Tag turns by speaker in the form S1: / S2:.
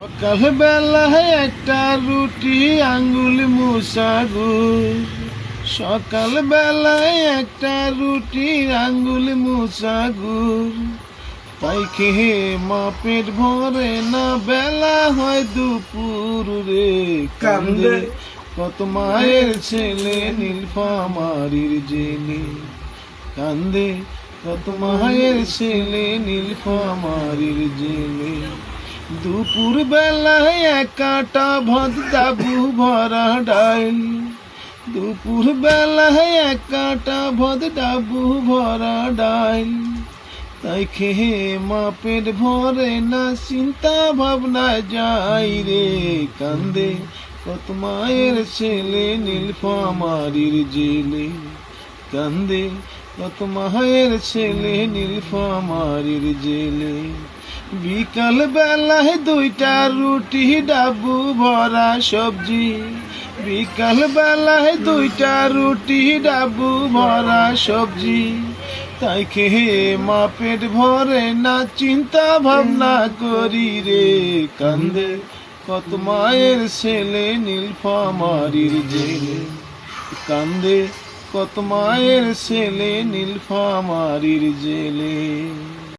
S1: সকাল বেলায় একটা রুটি আঙ্গুল মুসাগু। সকাল বেলায় একটা রুটি আঙ্গুল মুসাগুর। তাই খেয়ে মা পেট ভরে না, বেলা হয় দুপুর রে। কান্দে কত মায়ের ছেলে নীলফামারীর জেলে। কান্দে কত মায়ের ছেলে নীলফামারীর জেলে। দুপুর বেলায় এক কাটা ভাত ডাবু ভরা ডাইল। দুপুর বেলায় এক কাটা ভাত ডাবু ভরা ডাইল। তাই খেয়ে মা পেট ভরে না, চিন্তা ভাবনা যাই রে। কান্দে কত মায়ের ছেলে নীলফামারীর জেলে। কান্দে কত মায়ের ছেলে নীলফামারীর জেলে। বিকাল বেলায় দুইটা রুটি ডাবু ভরা সবজি। বিকাল বেলায় দুইটা রুটি ডাবু ভরা সবজি। তাই খেয়ে মা পেট ভরে না, চিন্তা ভাবনা করি রে। কান্দে কত মায়ের ছেলে নীলফামারীর জেলে। কান্দে কত মায়ের ছেলে নীলফামারীর জেলে।